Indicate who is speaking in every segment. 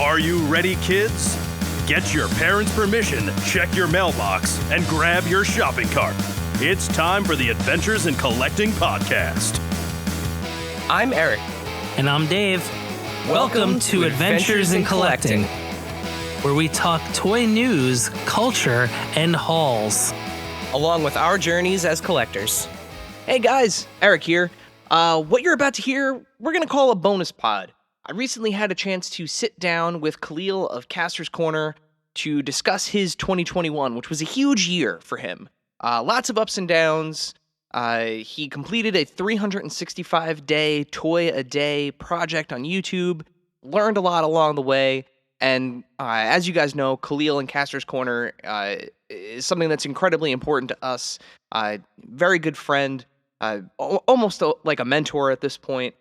Speaker 1: Are you ready, kids? Get your parents' permission, check your mailbox, and grab your shopping cart. It's time for the Adventures in Collecting podcast.
Speaker 2: I'm Eric.
Speaker 3: And I'm Dave. Welcome to Adventures in Collecting, where we talk toy news, culture, and hauls,
Speaker 2: along with our journeys as collectors. Hey guys, Eric here. What you're about to hear, we're going to call a bonus pod. I recently had a chance to sit down with Colle of Kastor's Korner to discuss his 2021, which was a huge year for him. Lots of ups and downs. He completed a 365-day toy-a-day project on YouTube, learned a lot along the way, and as you guys know, Colle and Kastor's Korner is something that's incredibly important to us. Very good friend, almost like a mentor at this point.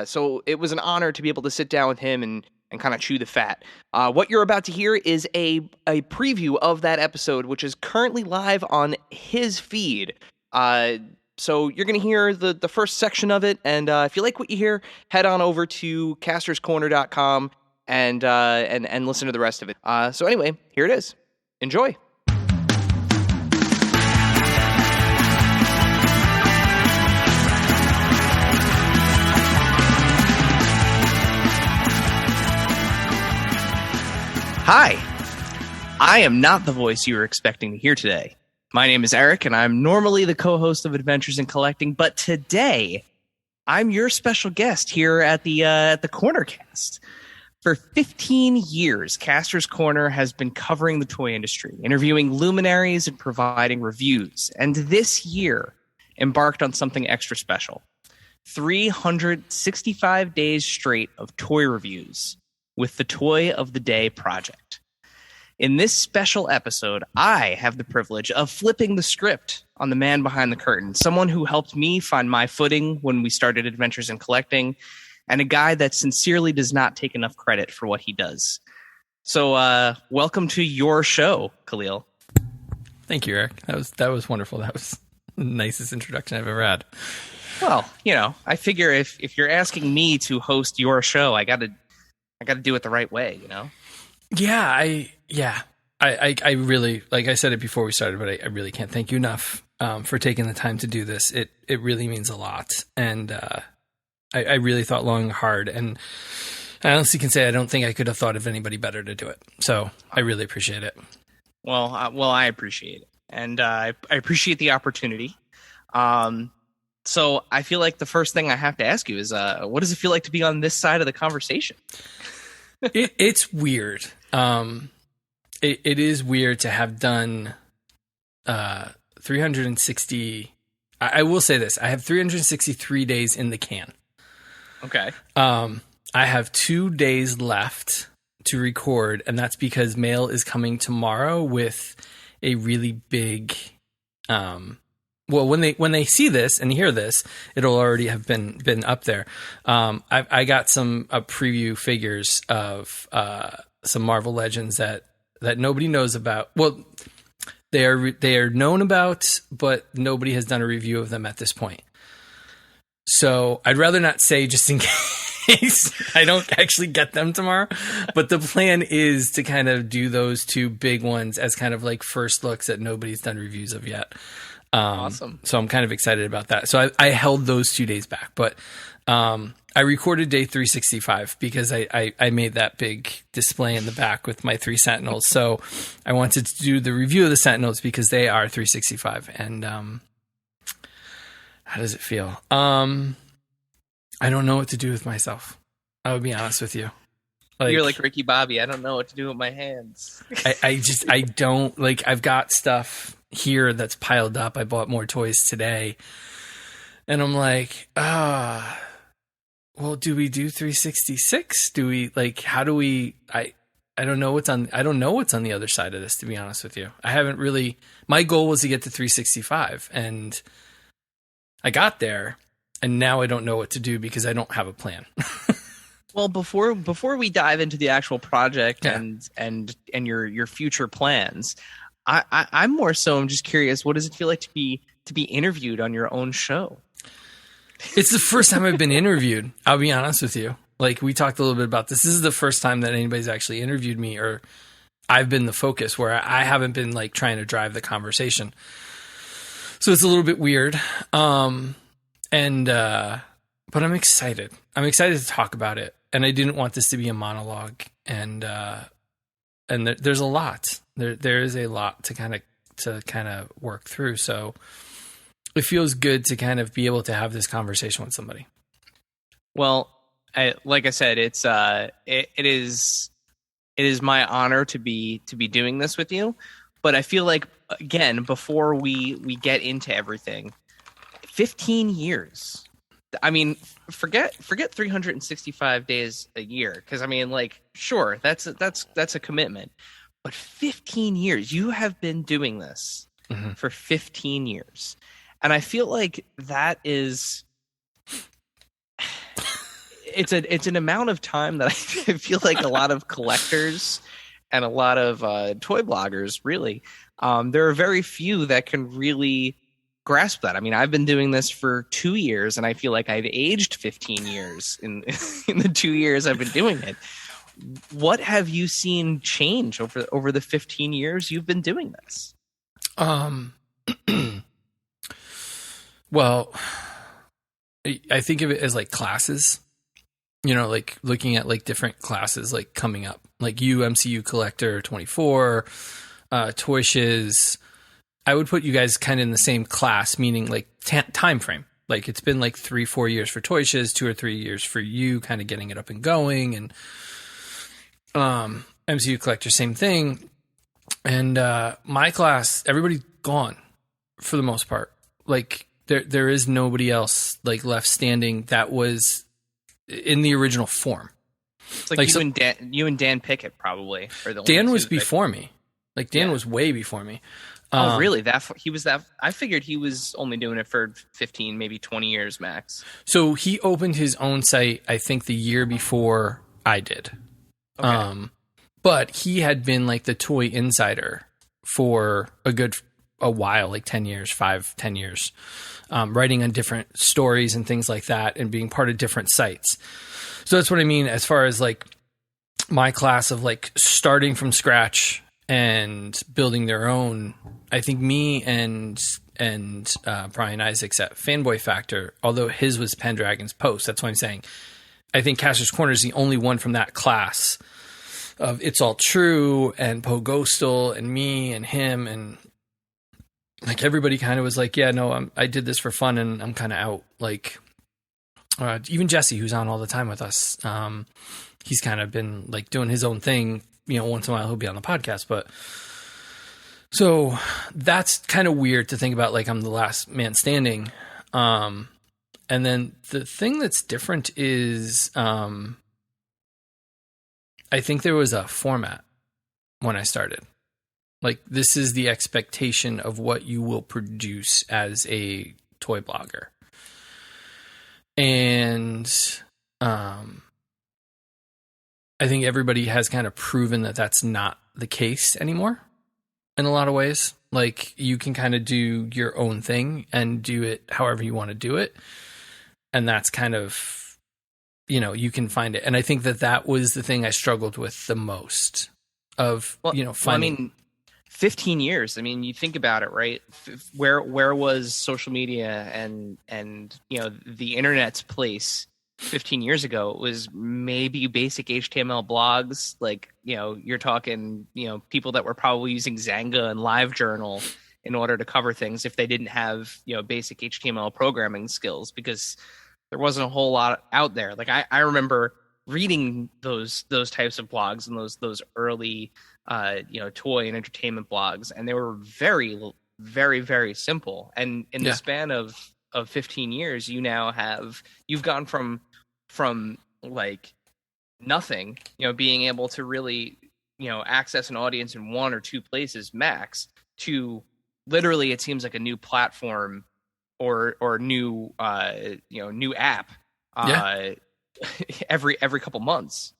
Speaker 2: So it was an honor to be able to sit down with him and kind of chew the fat. What you're about to hear is a preview of that episode, which is currently live on his feed. So you're going to hear the first section of it, and if you like what you hear, head on over to Kastor'sCorner.com and listen to the rest of it. So anyway, here it is. Enjoy. Hi, I am not the voice you were expecting to hear today. My name is Eric, and I'm normally the co-host of Adventures in Collecting, but today I'm your special guest here at the Cornercast. For 15 years, Kastor's Korner has been covering the toy industry, interviewing luminaries and providing reviews, and this year embarked on something extra special. 365 days straight of toy reviews with the Toy of the Day project. In this special episode, I have the privilege of flipping the script on the man behind the curtain, someone who helped me find my footing when we started Adventures in Collecting, and a guy that sincerely does not take enough credit for what he does. So, welcome to your show, Colle.
Speaker 4: Thank you, Eric. That was wonderful. That was the nicest introduction I've ever had.
Speaker 2: Well, I figure if you're asking me to host your show, I got to do it the right way,
Speaker 4: Yeah, I really, like I said it before we started, but I really can't thank you enough for taking the time to do this. It really means a lot, and I really thought long and hard, and I honestly can say I don't think I could have thought of anybody better to do it. So I really appreciate it.
Speaker 2: Well, I appreciate it, and I appreciate the opportunity. So I feel like the first thing I have to ask you is, what does it feel like to be on this side of the conversation?
Speaker 4: It's weird. It is weird to have done 360. I will say this: I have 363 days in the can.
Speaker 2: Okay.
Speaker 4: I have 2 days left to record, and that's because mail is coming tomorrow with a really big. Well, when they see this and hear this, it'll already have been up there. I got some preview figures of some Marvel Legends that nobody knows about. Well, they are known about, but nobody has done a review of them at this point. So I'd rather not say, just in case I don't actually get them tomorrow. But the plan is to kind of do those two big ones as kind of like first looks that nobody's done reviews of yet.
Speaker 2: Awesome.
Speaker 4: So I'm kind of excited about that. So I held those 2 days back, but I recorded day 365 because I made that big display in the back with my 3 Sentinels. So I wanted to do the review of the Sentinels because they are 365. And how does it feel? I don't know what to do with myself. I would be honest with you.
Speaker 2: You're like Ricky Bobby. I don't know what to do with my hands.
Speaker 4: I don't like. I've got stuff here that's piled up. I bought more toys today, and I'm like, well, do we do 366? Do we how do we? I don't know what's on. I don't know what's on the other side of this. To be honest with you, I haven't really. My goal was to get to 365, and I got there, and now I don't know what to do because I don't have a plan.
Speaker 2: Well, before we dive into the actual project and your future plans, I'm more so I'm just curious, what does it feel like to be interviewed on your own show?
Speaker 4: It's the first time I've been interviewed. I'll be honest with you. Like, we talked a little bit about this. This is the first time that anybody's actually interviewed me, or I've been the focus, where I haven't been like trying to drive the conversation. So it's a little bit weird. But I'm excited. I'm excited to talk about it. And I didn't want this to be a monologue. And there's a lot. There is a lot to kind of work through. So it feels good to kind of be able to have this conversation with somebody.
Speaker 2: Well, like I said, it is my honor to be doing this with you. But I feel like, again, before we get into everything, 15 years. I mean, forget 365 days a year, because I mean, like, sure, that's a commitment. But 15 years, you have been doing this for 15 years. And I feel like that is it's an amount of time that I feel like a lot of collectors and a lot of toy bloggers, really, there are very few that can really grasp that. I mean, I've been doing this for 2 years, and I feel like I've aged 15 years in the 2 years I've been doing it. What have you seen change over the 15 years you've been doing this?
Speaker 4: Well, I think of it as like classes, like looking at like different classes like coming up, like MCU Collector 24, Toy Shiz. I would put you guys kind of in the same class, meaning like time frame. Like, it's been like 3-4 years for Toy Shiz, 2 or 3 years for you, kind of getting it up and going, and MCU Collector, same thing. And my class, everybody's gone for the most part. Like, there is nobody else like left standing that was in the original form.
Speaker 2: It's like you and Dan Pickett probably are the only
Speaker 4: Dan
Speaker 2: two
Speaker 4: was before me. Like, Dan was way before me.
Speaker 2: Oh, really? He was that? I figured he was only doing it for 15, maybe 20 years max.
Speaker 4: So he opened his own site, I think, the year before I did. Okay. But he had been like the toy insider for a while, like 10 years, 5-10 years, writing on different stories and things like that, and being part of different sites. So that's what I mean as far as like my class of like starting from scratch and building their own. I think me and Brian Isaacs at Fanboy Factor, although his was Pendragon's Post, that's what I'm saying. I think Kastor's Korner is the only one from that class of It's All True and Poe Ghostal and me and him, and like everybody kind of was like, yeah, no, I did this for fun and I'm kind of out. Like even Jesse, who's on all the time with us, he's kind of been like doing his own thing. Once in a while he'll be on the podcast, but so that's kind of weird to think about. Like, I'm the last man standing. And then the thing that's different is, I think there was a format when I started. Like, this is the expectation of what you will produce as a toy blogger. And, I think everybody has kind of proven that that's not the case anymore in a lot of ways. Like, you can kind of do your own thing and do it however you want to do it. And that's kind of, you can find it. And I think that was the thing I struggled with the most of, finding.
Speaker 2: Well, I mean, 15 years. I mean, you think about it, right? Where was social media and the internet's place 15 years ago? It was maybe basic HTML blogs. Like, you're talking, people that were probably using Zanga and LiveJournal in order to cover things if they didn't have, basic HTML programming skills, because there wasn't a whole lot out there. Like, I remember reading those types of blogs and those early, toy and entertainment blogs, and they were very, very, very simple. And in the span of 15 years, you've gone from like nothing, being able to really, access an audience in one or two places max, to literally, it seems like a new platform or new, new app, every couple months.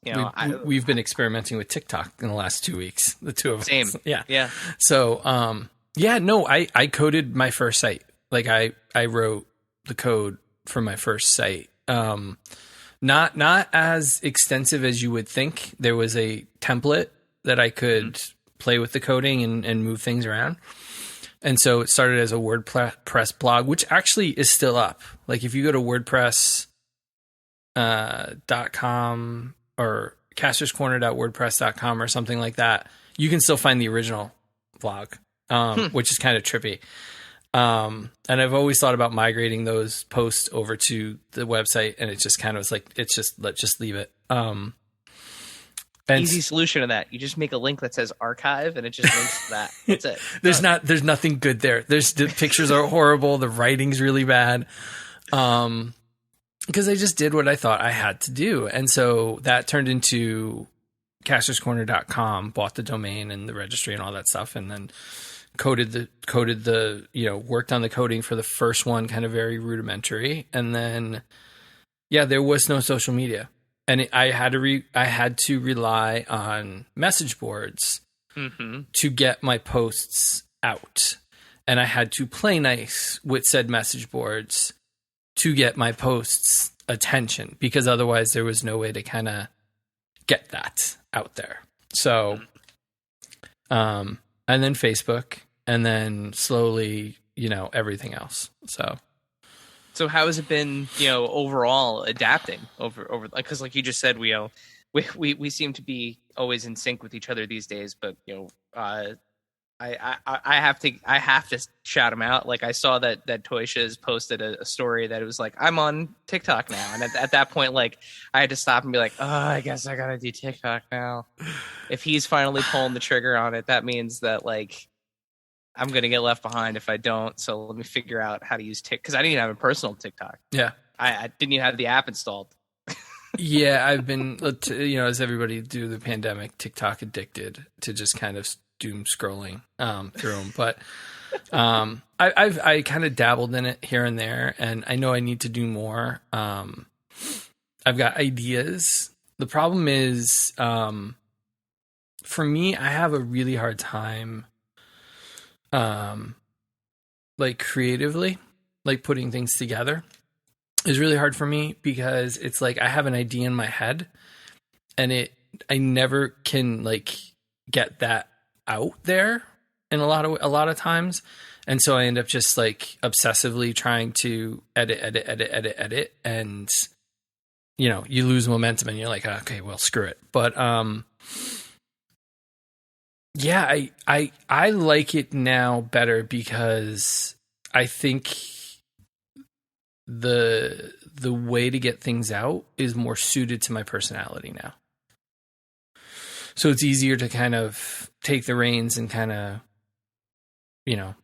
Speaker 4: We've been experimenting with TikTok in the last 2 weeks, the two of us.
Speaker 2: Same. Yeah.
Speaker 4: So, I coded my first site. Like, I wrote the code for my first site. Not as extensive as you would think. There was a template that I could play with the coding and move things around. And so it started as a WordPress blog, which actually is still up. Like if you go to WordPress.com or castorscorner.wordpress.com or something like that, you can still find the original blog, which is kind of trippy. And I've always thought about migrating those posts over to the website, and it just kind of was like, let's just leave it.
Speaker 2: Easy solution to that. You just make a link that says archive and it just links to that. That's it.
Speaker 4: There's nothing good there. The pictures are horrible. The writing's really bad. Because I just did what I thought I had to do. And so that turned into castorscorner.com, bought the domain and the registry and all that stuff. And then coded the, worked on the coding for the first one, kind of very rudimentary. And then, there was no social media. And I had to rely on message boards to get my posts out. And I had to play nice with said message boards to get my posts attention, because otherwise there was no way to kind of get that out there. So, and then Facebook, and then slowly, everything else.
Speaker 2: So how has it been, overall adapting over because like you just said, we seem to be always in sync with each other these days, but I have to shout him out. Like I saw that Toysha's posted a story that it was like, I'm on TikTok now. And at that point, like I had to stop and be like, oh, I guess I got to do TikTok now. If he's finally pulling the trigger on it, that means that like, I'm going to get left behind if I don't. So let me figure out how to use TikTok. Because I didn't even have a personal TikTok. Yeah. I didn't even have the app installed.
Speaker 4: Yeah, I've been, as everybody do the pandemic, TikTok addicted to just kind of doom scrolling through them. But I kind of dabbled in it here and there. And I know I need to do more. I've got ideas. The problem is, for me, I have a really hard time like creatively, like putting things together is really hard for me, because it's like I have an idea in my head and I never can like get that out there in a lot of times. And so I end up just like obsessively trying to edit. And, you lose momentum and you're like, okay, well, screw it. But, yeah, I like it now better, because I think the way to get things out is more suited to my personality now. So it's easier to kind of take the reins and kind of,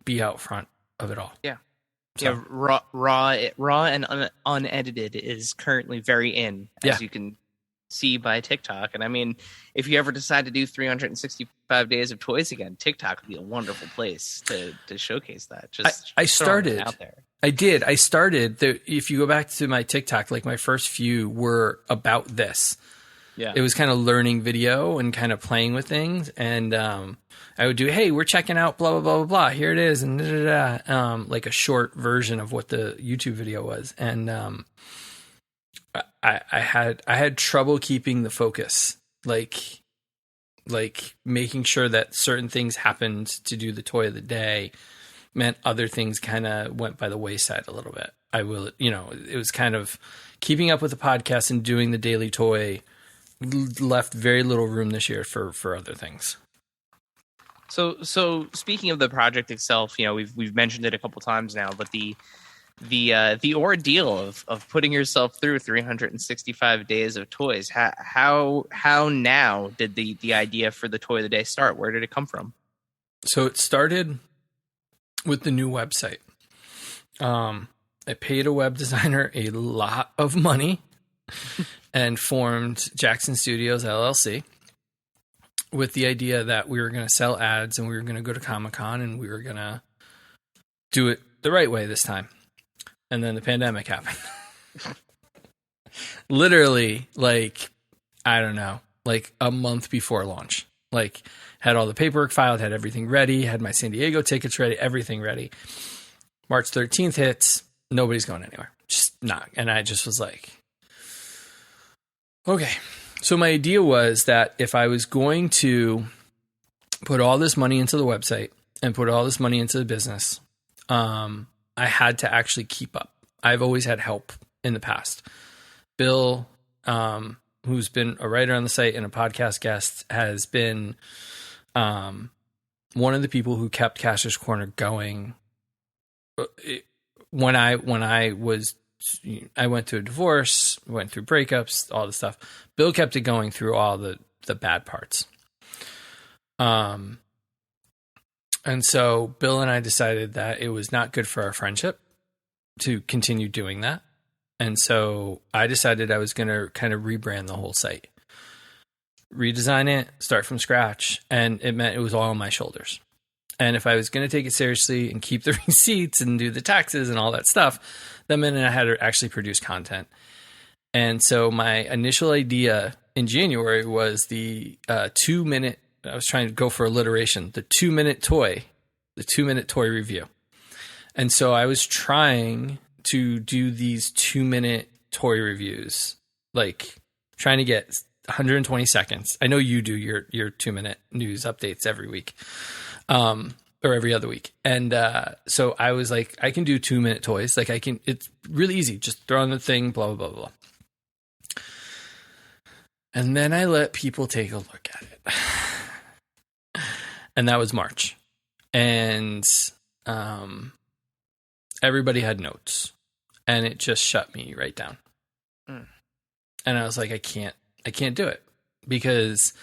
Speaker 4: be out front of it all.
Speaker 2: Yeah. So. Yeah, raw and unedited is currently very in, as you can see by TikTok. And I mean, if you ever decide to do 365 days of toys again, TikTok would be a wonderful place to showcase that.
Speaker 4: I started out there. I did. I started if you go back to my TikTok, like my first few were about this. Yeah. It was kind of learning video and kind of playing with things. And I would do, hey, we're checking out blah, blah, blah, blah, blah. Here it is. And like a short version of what the YouTube video was. And I had trouble keeping the focus, like making sure that certain things happened to do the toy of the day meant other things kind of went by the wayside a little bit. It was kind of keeping up with the podcast and doing the daily toy left very little room this year for other things.
Speaker 2: So speaking of the project itself, we've mentioned it a couple times now, but the ordeal of putting yourself through 365 days of toys. How now did the idea for the toy of the day start? Where did it come from?
Speaker 4: So it started with the new website. I paid a web designer a lot of money and formed Jackson Studios LLC with the idea that we were going to sell ads and we were going to go to Comic-Con and we were going to do it the right way this time. And then the pandemic happened. Literally, like, I don't know, like a month before launch. Like, had all the paperwork filed, had everything ready, had my San Diego tickets ready, everything ready. March 13th hits, nobody's going anywhere. Just not. And I just was like, Okay. So my idea was that if I was going to put all this money into the website and put all this money into the business, I had to actually keep up. I've always had help in the past. Bill, who's been a writer on the site and a podcast guest, has been one of the people who kept Kastor's Corner going. When I went through a divorce, went through breakups, all the stuff. Bill kept it going through all the bad parts. And so Bill and I decided that it was not good for our friendship to continue doing that. And so I decided I was going to kind of rebrand the whole site, redesign it, start from scratch. And it meant it was all on my shoulders. And if I was going to take it seriously and keep the receipts and do the taxes and all that stuff, that meant I had to actually produce content. And so my initial idea in January was the 2-minute, I was trying to go for alliteration, the 2-minute toy review. And so I was trying to do these 2-minute toy reviews, like trying to get 120 seconds. I know you do your 2-minute news updates every week, or every other week. And so I was like, I can do 2-minute toys. Like it's really easy. Just throw on the thing, blah, blah, blah, blah. And then I let people take a look at it. And that was March. And everybody had notes. And it just shut me right down. And I was like, I can't do it. Because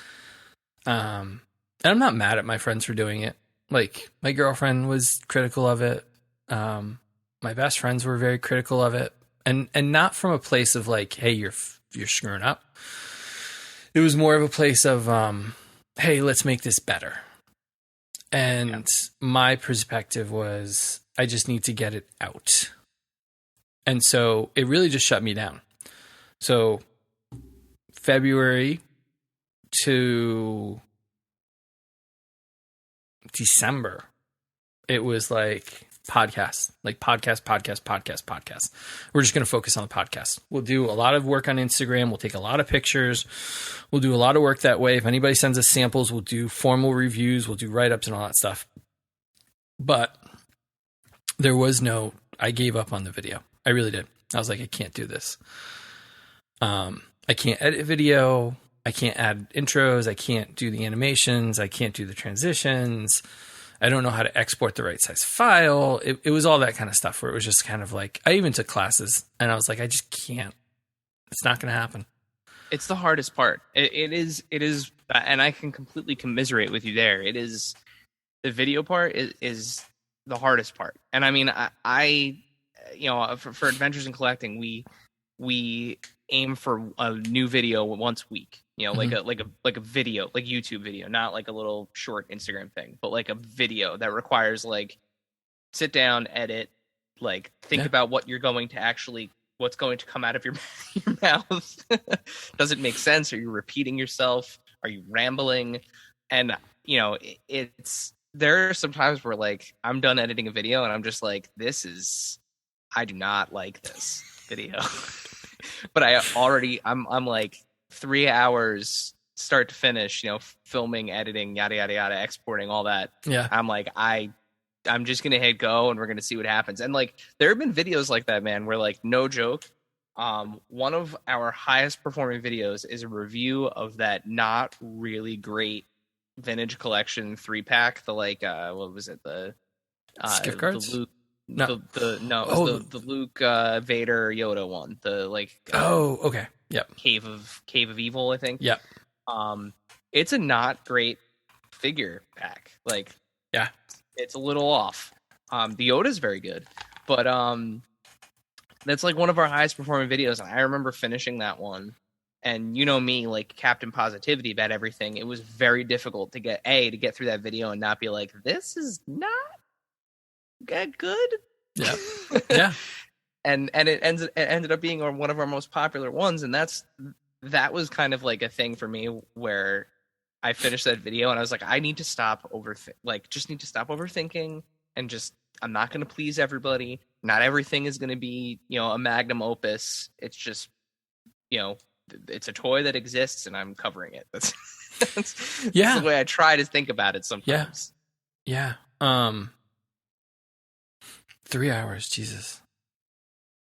Speaker 4: and I'm not mad at my friends for doing it. Like, my girlfriend was critical of it. My best friends were very critical of it. And not from a place of like, hey, you're screwing up. It was more of a place of, hey, let's make this better. And my perspective was, I just need to get it out. And so it really just shut me down. So February to December, it was like podcast. We're just going to focus on the podcast. We'll do a lot of work on Instagram. We'll take a lot of pictures. We'll do a lot of work that way. If anybody sends us samples, we'll do formal reviews. We'll do write-ups and all that stuff. But I gave up on the video. I really did. I was like, I can't do this. I can't edit video. I can't add intros. I can't do the animations. I can't do the transitions. I don't know how to export the right size file. It was all that kind of stuff where it was just kind of like, I even took classes and I was like, I just can't. It's not going to happen.
Speaker 2: It's the hardest part. It is, and I can completely commiserate with you there. It is, the video part is the hardest part. And I mean, I for Adventures in Collecting, we aim for a new video once a week. Like a video, like YouTube video, not like a little short Instagram thing, but like a video that requires like sit down, edit, like think about what you're going to actually, what's going to come out of your mouth. Does it make sense? Are you repeating yourself? Are you rambling? And there are some times where like I'm done editing a video and I'm just like, I do not like this video. But I'm like 3 hours start to finish, filming, editing, yada, yada, yada, exporting, all that.
Speaker 4: Yeah.
Speaker 2: I'm like, I'm just going to hit go and we're going to see what happens. And like, there have been videos like that, man, where like, no joke. One of our highest performing videos is a review of that not really great vintage collection 3-pack. The like, what was it? The
Speaker 4: gift cards?
Speaker 2: The Luke.
Speaker 4: No.
Speaker 2: The Luke Vader Yoda one. The like.
Speaker 4: Okay. Yep.
Speaker 2: Cave of Evil, I think.
Speaker 4: Yep.
Speaker 2: It's a not great figure pack. Like,
Speaker 4: yeah,
Speaker 2: it's a little off. The Yoda's very good, but that's like one of our highest performing videos. And I remember finishing that one, and me, like Captain Positivity about everything. It was very difficult to get through that video and not be like, this is not good.
Speaker 4: Yeah. Yeah.
Speaker 2: And it ended up being one of our most popular ones, and that was kind of like a thing for me where I finished that video and I was like, I need to stop overthinking, and just I'm not going to please everybody. Not everything is going to be a magnum opus. It's just it's a toy that exists and I'm covering it. That's
Speaker 4: Yeah.
Speaker 2: that's the way I try to think about it sometimes.
Speaker 4: Yeah. 3 hours, Jesus.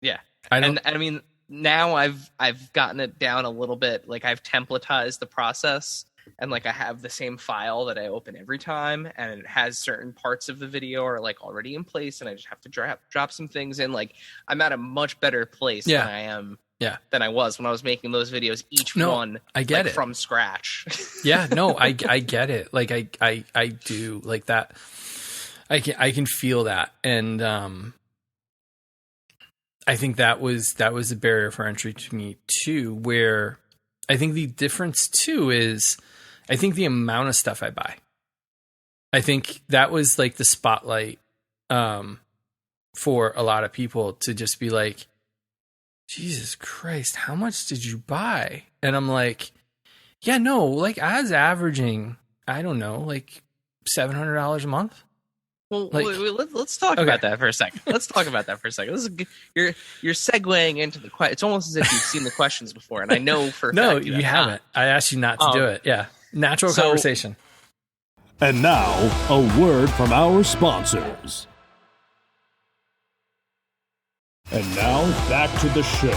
Speaker 2: Yeah.
Speaker 4: I
Speaker 2: mean, now I've gotten it down a little bit. Like, I've templatized the process, and like I have the same file that I open every time, and it has certain parts of the video are like already in place, and I just have to drop some things in. Like, I'm at a much better place than I am than I was when I was making those videos, one
Speaker 4: I get it
Speaker 2: from scratch.
Speaker 4: Yeah, no, I get it. Like I do like that. I can feel that. And I think that was a barrier for entry to me too, where I think the difference too is I think the amount of stuff I buy. I think that was like the spotlight for a lot of people to just be like, Jesus Christ, how much did you buy? And I'm like, yeah, no, like I was averaging, I don't know, like $700 a month.
Speaker 2: Well,
Speaker 4: like,
Speaker 2: let's talk about that for a second. Let's talk about that for a second. This is you're segueing into the question. It's almost as if you've seen the questions before, and I know for a fact
Speaker 4: you haven't. I asked you not to do it. Yeah, natural conversation.
Speaker 1: And now, a word from our sponsors. And now, back to the show.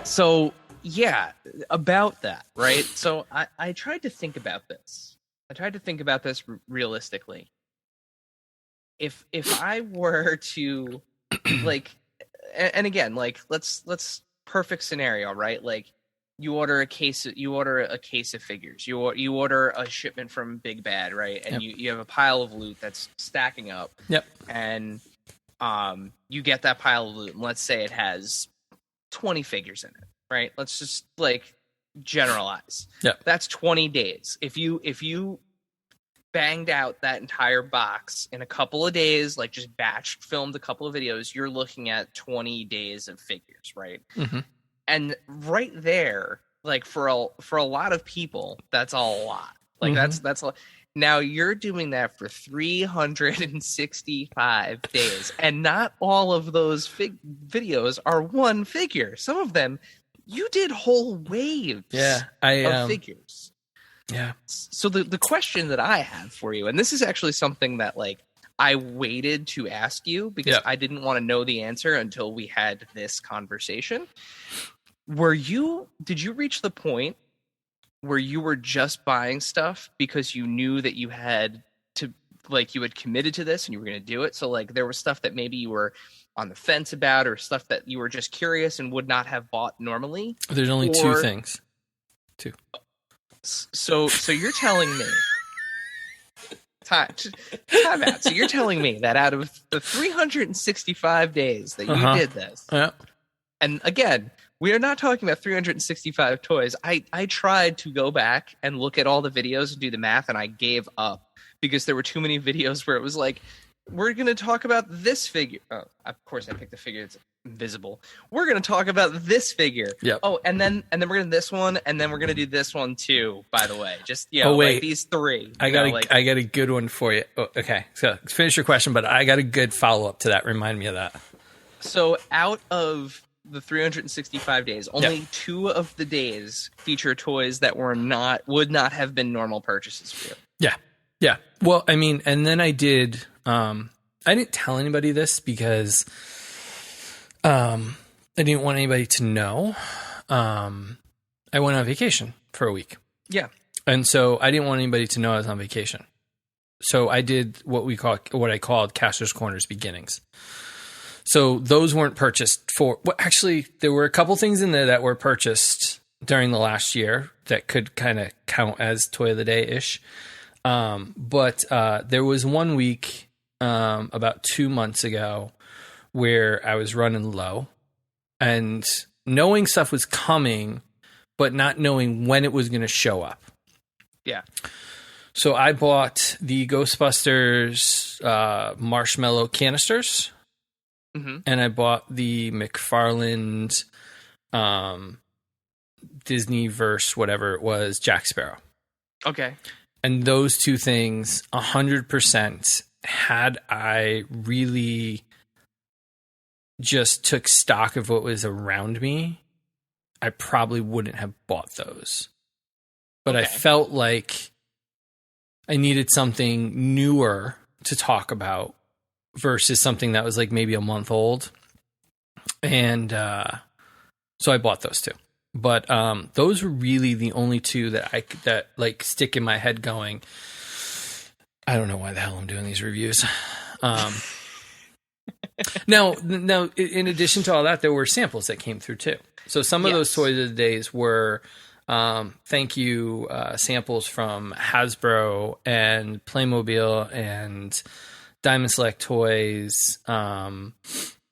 Speaker 2: So, yeah, about that, right? So I tried to think about this. I tried to think about this realistically. If I were to, like, and again, like, let's perfect scenario, right? Like, you order a case of figures. You order a shipment from Big Bad, right? And you have a pile of loot that's stacking up.
Speaker 4: Yep.
Speaker 2: And you get that pile of loot, and let's say it has 20 figures in it, right? Let's just like generalize.
Speaker 4: Yep.
Speaker 2: That's 20 days. If you banged out that entire box in a couple of days, like just batch filmed a couple of videos, you're looking at 20 days of figures, right?
Speaker 4: Mm-hmm.
Speaker 2: And right there, like for a lot of people, that's a lot. Like that's a lot. Now you're doing that for 365 days, and not all of those videos are one figure. Some of them, you did whole waves of figures.
Speaker 4: Yeah.
Speaker 2: So the question that I have for you, and this is actually something that like I waited to ask you because I didn't want to know the answer until we had this conversation. Did you reach the point where you were just buying stuff because you knew that you had to, like, you had committed to this and you were going to do it? So like there was stuff that maybe you were on the fence about, or stuff that you were just curious and would not have bought normally?
Speaker 4: There's only two things. Two.
Speaker 2: So you're telling me time out. So you're telling me that out of the 365 days that you did this, and again, we are not talking about 365 toys. I tried to go back and look at all the videos and do the math, and I gave up because there were too many videos where it was like, we're going to talk about this figure. Oh, of course, I picked the figure that's invisible. We're going to talk about this figure.
Speaker 4: Yep.
Speaker 2: Oh, and then we're going to do this one, and then we're going to do this one too, by the way. Just, like these three.
Speaker 4: I got a good one for you. Oh, okay, so finish your question, but I got a good follow-up to that. Remind me of that.
Speaker 2: So out of the 365 days, only 2 of the days feature toys that would not have been normal purchases for you.
Speaker 4: Yeah. Well, I mean, and then I did. I didn't tell anybody this because I didn't want anybody to know. I went on vacation for a week. Yeah, and so I didn't want anybody to know I was on vacation. So I did what I called Kastor's Corner's beginnings. So those weren't purchased for. Well, actually, there were a couple things in there that were purchased during the last year that could kind of count as Toy of the Day ish. But there was 1 week about 2 months ago where I was running low, and knowing stuff was coming, but not knowing when it was going to show up. Yeah. So I bought the Ghostbusters marshmallow canisters. Mm-hmm. And I bought the McFarlane Disneyverse, whatever it was, Jack Sparrow. Okay. And those two things, 100%, had I really just took stock of what was around me, I probably wouldn't have bought those. But I
Speaker 2: Okay.
Speaker 4: felt like I needed something newer to talk about versus something that was like maybe a month old. And so I bought those two. But those were really the only two that like stick in my head going, I don't know why the hell I'm doing these reviews. Now, in addition to all that, there were samples that came through too. So some of those toys of the days were thank you samples from Hasbro and Playmobil and Diamond Select Toys. I'm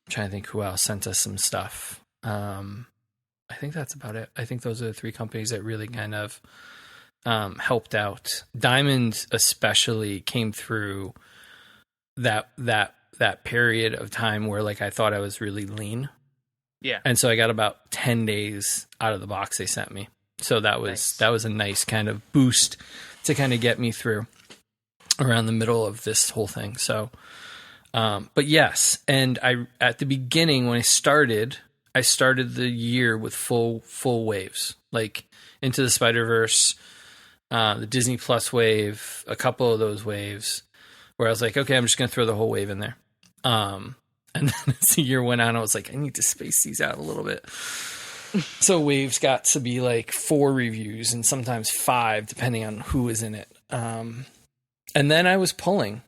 Speaker 4: trying to think who else sent us some stuff. I think that's about it. I think those are the three companies that really kind of helped out. Diamond especially came through that period of time where like I thought I was really lean.
Speaker 2: Yeah.
Speaker 4: And so I got about 10 days out of the box they sent me. So that was a nice kind of boost to kind of get me through around the middle of this whole thing. So but yes, and at the beginning when I started the year with full waves, like Into the Spider-Verse, the Disney Plus wave, a couple of those waves where I was like, okay, I'm just going to throw the whole wave in there. And then as the year went on, I was like, I need to space these out a little bit. So waves got to be like 4 reviews and sometimes 5, depending on who was in it. And then I was pulling.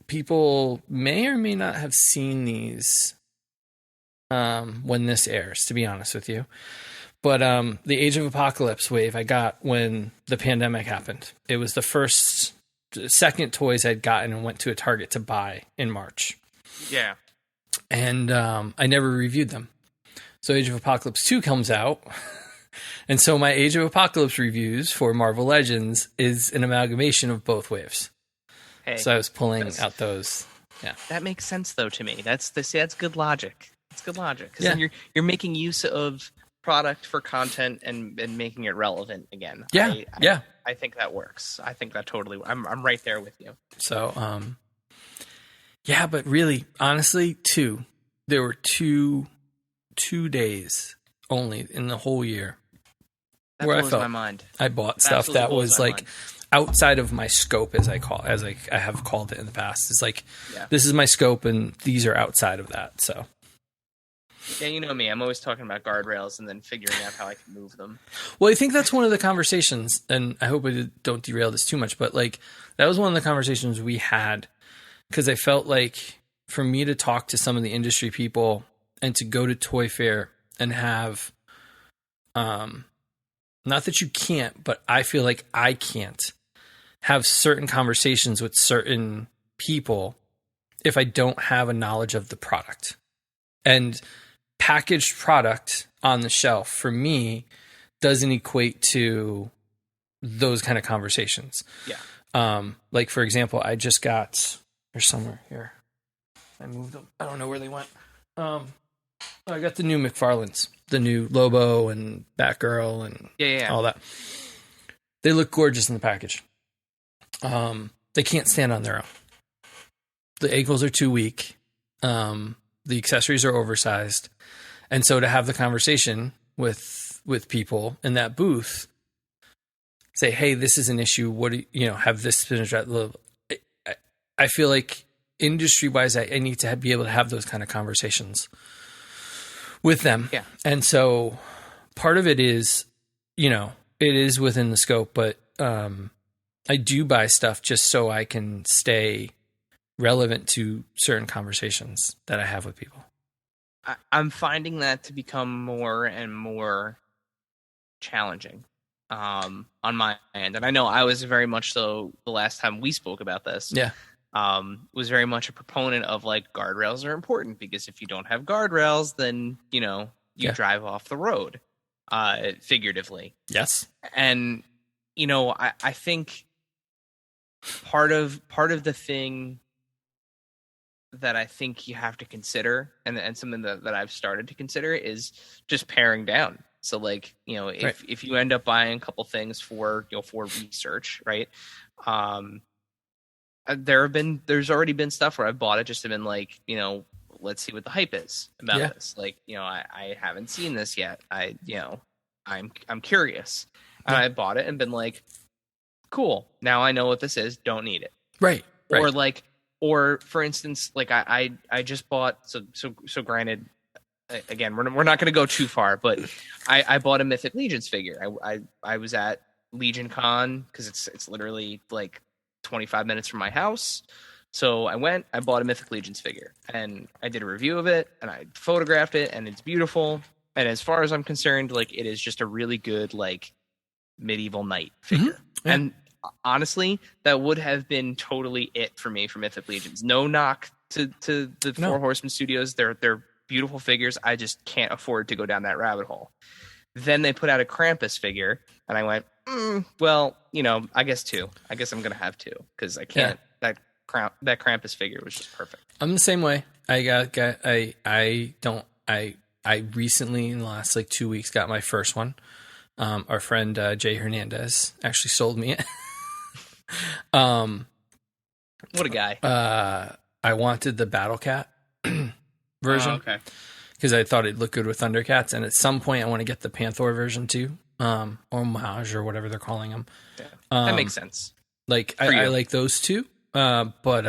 Speaker 4: People may or may not have seen these when this airs, to be honest with you. But the Age of Apocalypse wave I got when the pandemic happened. It was the second toys I'd gotten and went to a Target to buy in March.
Speaker 2: Yeah.
Speaker 4: And I never reviewed them. So Age of Apocalypse 2 comes out. And so my Age of Apocalypse reviews for Marvel Legends is an amalgamation of both waves.
Speaker 2: Hey,
Speaker 4: So I was pulling out those. Yeah.
Speaker 2: that makes sense though to me. That's good logic. It's good logic because
Speaker 4: Yeah.
Speaker 2: then you're making use of product for content and making it relevant again.
Speaker 4: Yeah. Yeah.
Speaker 2: I think that works. I think that totally. I'm right there with you.
Speaker 4: So, yeah, but really, honestly, there were two days only in the whole year
Speaker 2: That
Speaker 4: where I
Speaker 2: blows
Speaker 4: felt
Speaker 2: my mind.
Speaker 4: I bought stuff
Speaker 2: Absolutely
Speaker 4: that
Speaker 2: blows
Speaker 4: was
Speaker 2: my
Speaker 4: like
Speaker 2: mind.
Speaker 4: outside of my scope, as I have called it in the past. It's like,
Speaker 2: Yeah.
Speaker 4: this is my scope and these are outside of that. So,
Speaker 2: Yeah, you know me. I'm always talking about guardrails and then figuring out how I can move them.
Speaker 4: well, I think that's one of the conversations, and I hope I don't derail this too much, but like that was one of the conversations we had because I felt like for me to talk to some of the industry people and to go to Toy Fair and have, not that you can't, but I feel like I can't have certain conversations with certain people if I don't have a knowledge of the product. And packaged product on the shelf for me doesn't equate to those kind of conversations.
Speaker 2: Yeah.
Speaker 4: Like for example, I just got, they're somewhere here. I moved them. I don't know where they went. I got the new McFarlanes, the new Lobo and Batgirl and
Speaker 2: Yeah.
Speaker 4: all that. They look gorgeous in the package. They can't stand on their own. The ankles are too weak. The accessories are oversized. And so to have the conversation with people in that booth, say, hey, this is an issue. What do you have this spinach at the I feel like industry wise, I need to be able to have those kind of conversations with them.
Speaker 2: Yeah.
Speaker 4: And so part of it is, it is within the scope, but I do buy stuff just so I can stay relevant to certain conversations that I have with people.
Speaker 2: I'm finding that to become more and more challenging on my end. And I know I was very much so the last time we spoke about this.
Speaker 4: Yeah.
Speaker 2: Was very much a proponent of like guardrails are important because if you don't have guardrails, then, you drive off the road, figuratively.
Speaker 4: Yes.
Speaker 2: And, I think part of the thing that I think you have to consider and something that I've started to consider is just paring down. So like, if you end up buying a couple things for research, right? There's already been stuff where I've bought it just to been like, let's see what the hype is about
Speaker 4: Yeah.
Speaker 2: this. Like, I haven't seen this yet. I'm curious. And I bought it and been like, cool. Now I know what this is. Don't need it.
Speaker 4: Right.
Speaker 2: Or for instance, like I just bought, so granted, again, we're not going to go too far, but I bought a Mythic Legions figure. I was at Legion Con because it's literally like 25 minutes from my house. So I bought a Mythic Legions figure, and I did a review of it, and I photographed it, and it's beautiful. And as far as I'm concerned, like, it is just a really good, like, medieval knight figure.
Speaker 4: Mm-hmm. Yeah.
Speaker 2: And honestly, that would have been totally it for me for Mythic Legions. No knock to the Four Horsemen Studios. They're beautiful figures. I just can't afford to go down that rabbit hole. Then they put out a Krampus figure, and I went, well, I guess two. I guess I'm gonna have two because I can't. Yeah. That Krampus figure was just perfect.
Speaker 4: I'm the same way. I recently, in the last like 2 weeks, got my first one. Our friend Jay Hernandez actually sold me it.
Speaker 2: What a guy.
Speaker 4: I wanted the Battle Cat version.
Speaker 2: Oh, okay.
Speaker 4: Because I thought it'd look good with Thundercats, and at some point I want to get the Panther version too, or Homage or whatever they're calling them.
Speaker 2: Yeah, that makes sense.
Speaker 4: Like I like those two, but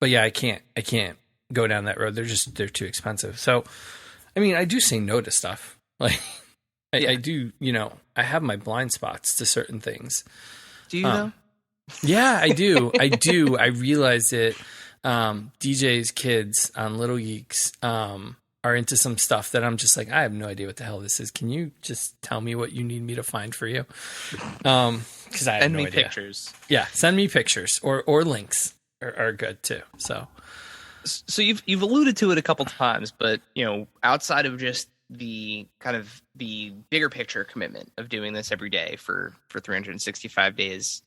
Speaker 4: yeah, I can't go down that road. They're too expensive. So, I mean, I do say no to stuff. Like I do, I have my blind spots to certain things.
Speaker 2: Do you know?
Speaker 4: Yeah, I do. I realize it. DJ's kids on Little Geeks are into some stuff that I'm just like, I have no idea what the hell this is. Can you just tell me what you need me to find for you? Because I have no idea. Send me
Speaker 2: pictures.
Speaker 4: Yeah, send me pictures or links are good too. So
Speaker 2: you've alluded to it a couple times, but outside of just the kind of the bigger picture commitment of doing this every day for 365 days,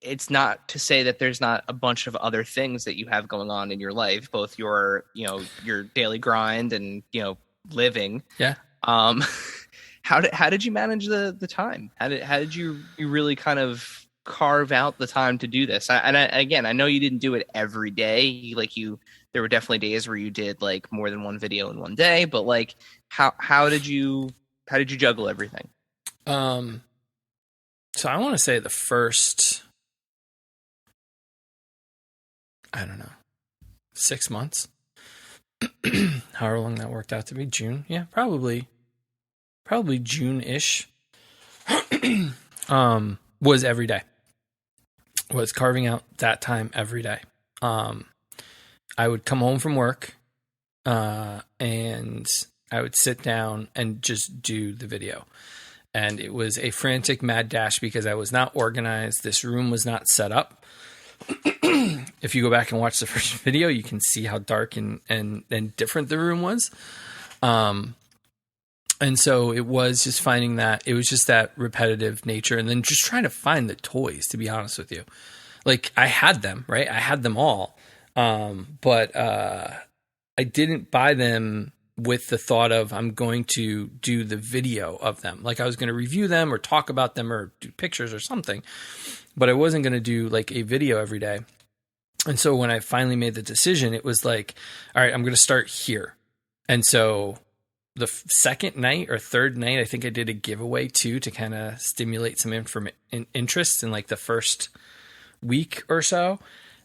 Speaker 2: it's not to say that there's not a bunch of other things that you have going on in your life, both your daily grind and, living.
Speaker 4: Yeah.
Speaker 2: How did you manage the time? How did you really kind of carve out the time to do this? I know you didn't do it every day. There were definitely days where you did like more than one video in one day, but like how did you juggle everything?
Speaker 4: So I want to say the first, I don't know, 6 months, however long that worked out to be. June. Yeah, probably June-ish, was every day, was carving out that time every day. I would come home from work, and I would sit down and just do the video. And it was a frantic mad dash because I was not organized. This room was not set up. If you go back and watch the first video, you can see how dark and different the room was. And so it was just finding that, it was just that repetitive nature, and then just trying to find the toys, to be honest with you. Like, I had them, right? I had them all. But I didn't buy them with the thought of I'm going to do the video of them. Like, I was going to review them or talk about them or do pictures or something, but I wasn't going to do like a video every day. And so when I finally made the decision, it was like, all right, I'm going to start here. And so the second night or third night, I think I did a giveaway too, to kind of stimulate some interest in like the first week or so.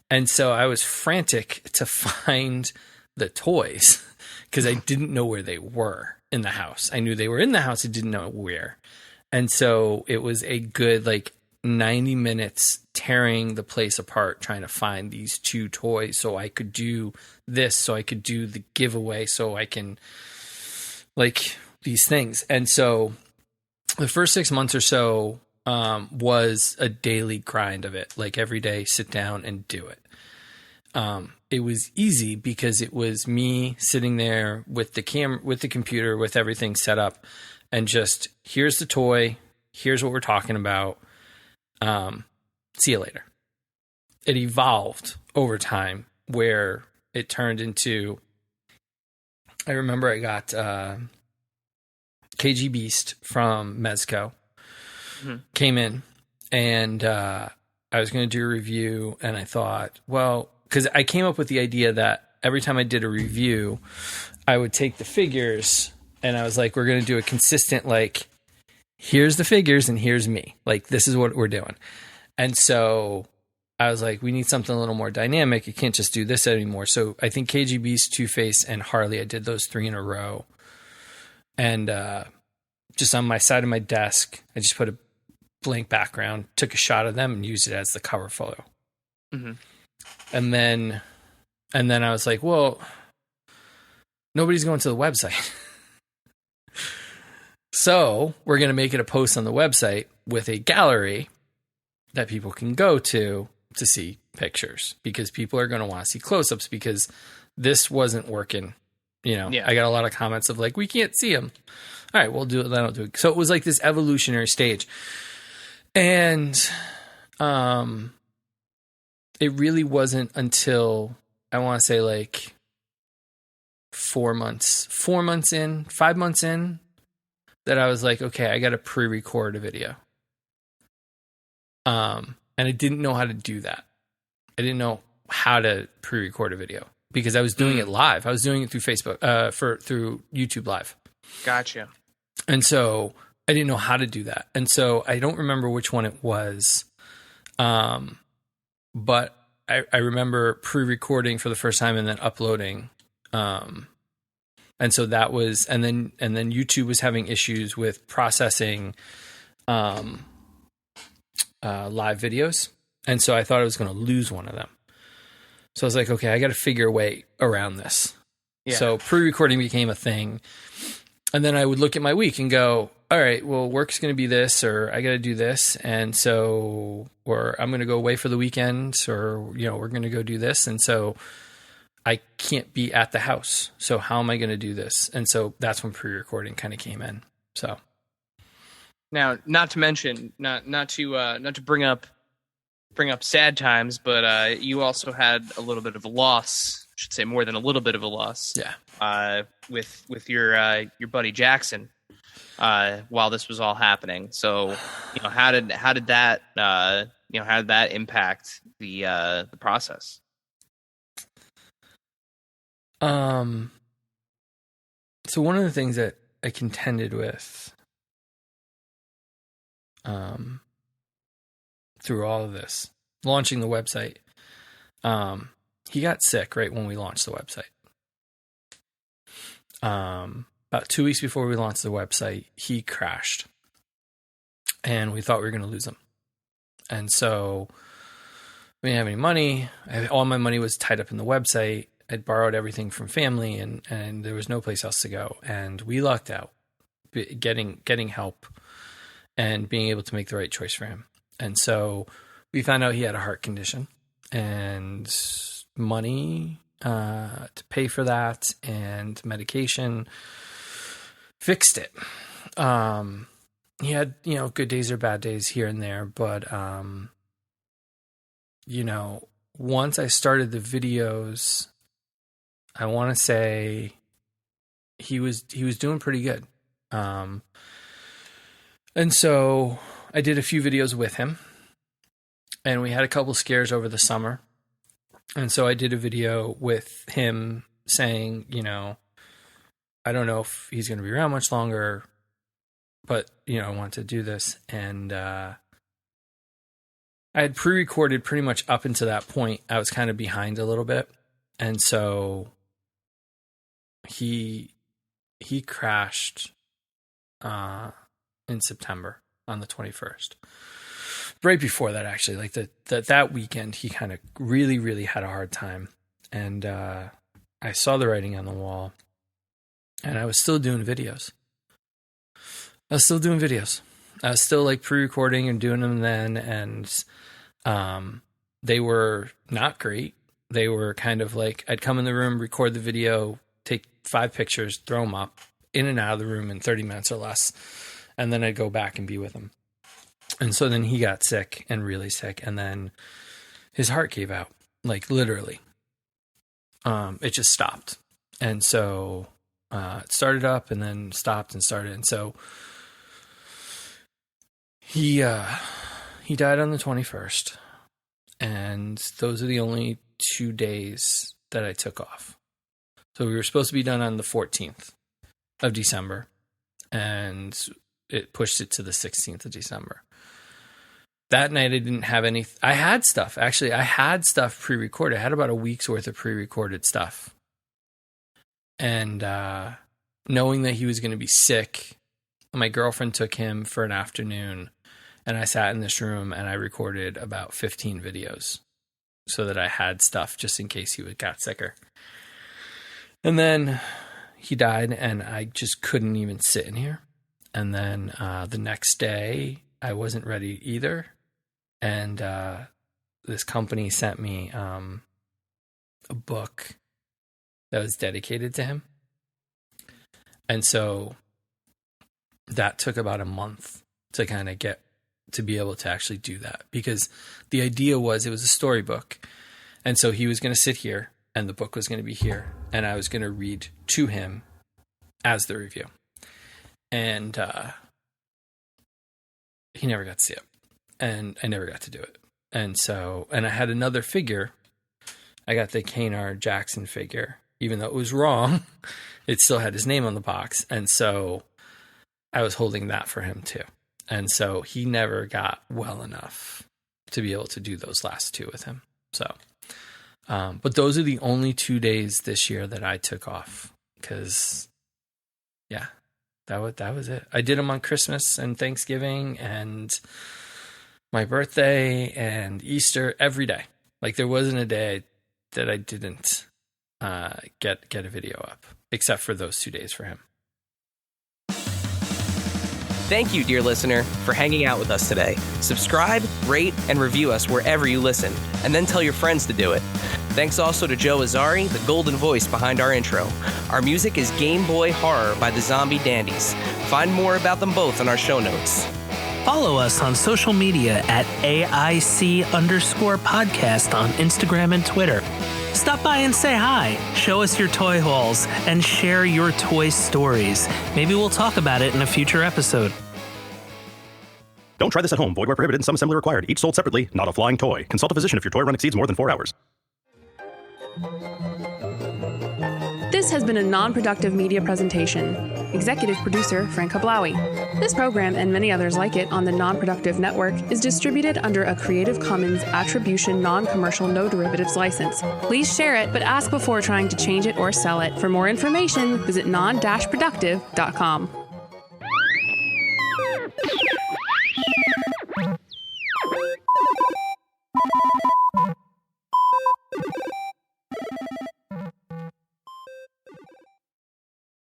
Speaker 4: And so I was frantic to find the toys because I didn't know where they were in the house. I knew they were in the house. I didn't know where. And so it was a good like 90 minutes tearing the place apart, trying to find these two toys so I could do this, so I could do the giveaway, so I can like these things. And so the first 6 months or so was a daily grind of it. Like every day, sit down and do it. It was easy because it was me sitting there with the with the computer, with everything set up, and just, here's the toy, here's what we're talking about. See you later. It evolved over time where it turned into, I remember I got KG Beast from Mezco, came in, and I was going to do a review, and I thought, well, because I came up with the idea that every time I did a review, I would take the figures and I was like, we're going to do a consistent, like, here's the figures and here's me. Like, this is what we're doing. And so I was like, we need something a little more dynamic. You can't just do this anymore. So I think KGB's, Two-Face, and Harley, I did those 3 in a row. And just on my side of my desk, I just put a blank background, took a shot of them and used it as the cover photo.
Speaker 2: Mm-hmm.
Speaker 4: And then I was like, well, nobody's going to the website. So we're going to make it a post on the website with a gallery that people can go to see pictures, because people are going to want to see close-ups, because this wasn't working. You know, I got a lot of comments of like, we can't see them. All right, we'll do it. Then I'll do it. So it was like this evolutionary stage. And it really wasn't until, I want to say, like 5 months in, that I was like, okay, I got to pre-record a video. And I didn't know how to do that. I didn't know how to pre-record a video because I was doing it live. I was doing it through Facebook, through YouTube Live.
Speaker 2: Gotcha.
Speaker 4: And so I didn't know how to do that. And so I don't remember which one it was. But I remember pre-recording for the first time and then uploading. And so that was, and then YouTube was having issues with processing, live videos. And so I thought I was going to lose one of them. So I was like, okay, I got to figure a way around this. Yeah. So pre-recording became a thing. And then I would look at my week and go, all right, well, work's going to be this, or I got to do this. And so, or I'm going to go away for the weekend, or, you know, we're going to go do this. And so I can't be at the house. So how am I going to do this? And so that's when pre-recording kind of came in. So
Speaker 2: now, not to mention, not to bring up sad times, but you also had a little bit of a loss. I should say more than a little bit of a loss.
Speaker 4: Yeah.
Speaker 2: With your buddy Jackson, while this was all happening. So, you know, how did that impact the process?
Speaker 4: So one of the things that I contended with, through all of this, launching the website, he got sick right when we launched the website. About 2 weeks before we launched the website, he crashed, and we thought we were going to lose him. And so we didn't have any money. All my money was tied up in the website. I'd borrowed everything from family, and there was no place else to go. And we lucked out getting help and being able to make the right choice for him. And so we found out he had a heart condition, and money to pay for that and medication fixed it. He had, you know, good days or bad days here and there, but you know, once I started the videos, I want to say he was doing pretty good. And so I did a few videos with him, and we had a couple scares over the summer. And so I did a video with him saying, you know, I don't know if he's going to be around much longer, but, you know, I want to do this. And I had pre-recorded pretty much up until that point. I was kind of behind a little bit. And so he crashed in September on the 21st. Right before that, actually, like that weekend, he kind of really, really had a hard time. And I saw the writing on the wall, and I was still doing videos. I was still like pre-recording and doing them then. And they were not great. They were kind of like, I'd come in the room, record the video, take 5 pictures, throw them up, in and out of the room in 30 minutes or less. And then I'd go back and be with him. And so then he got sick, and really sick. And then his heart gave out, like literally. It just stopped. And so it started up and then stopped and started. And so he died on the 21st. And those are the only 2 days that I took off. So we were supposed to be done on the 14th of December, and it pushed it to the 16th of December. That night I didn't have any. I had stuff. Actually, I had stuff pre-recorded. I had about a week's worth of pre-recorded stuff. And knowing that he was going to be sick, my girlfriend took him for an afternoon, and I sat in this room and I recorded about 15 videos so that I had stuff just in case he got sicker. And then he died, and I just couldn't even sit in here. And then the next day, I wasn't ready either. And this company sent me a book that was dedicated to him. And so that took about a month to kind of get to be able to actually do that, because the idea was it was a storybook. And so he was going to sit here and the book was going to be here, and I was going to read to him as the review. And he never got to see it, and I never got to do it. And so, and I had another figure. I got the Korner Jackson figure, even though it was wrong, it still had his name on the box. And so I was holding that for him too. And so he never got well enough to be able to do those last two with him. So, but those are the only 2 days this year that I took off, because yeah, that was it. I did them on Christmas and Thanksgiving and my birthday and Easter every day. Like there wasn't a day that I didn't get a video up, except for those 2 days for him.
Speaker 2: Thank you, dear listener, for hanging out with us today. Subscribe, rate, and review us wherever you listen, and then tell your friends to do it. Thanks also to Joe Azari, the golden voice behind our intro. Our music is Game Boy Horror by the Zombie Dandies. Find more about them both on our show notes.
Speaker 3: Follow us on social media at AIC_podcast on Instagram and Twitter. Stop by and say hi, show us your toy hauls, and share your toy stories. Maybe we'll talk about it in a future episode.
Speaker 1: Don't try this at home. Void where prohibited and some assembly required. Each sold separately, not a flying toy. Consult a physician if your toy run exceeds more than 4 hours.
Speaker 5: This has been a non-productive media presentation. Executive producer Frank Hablawi. This program and many others like it on the Non-Productive Network is distributed under a Creative Commons Attribution Non-Commercial No Derivatives license. Please share it, but ask before trying to change it or sell it. For more information, visit non-productive.com.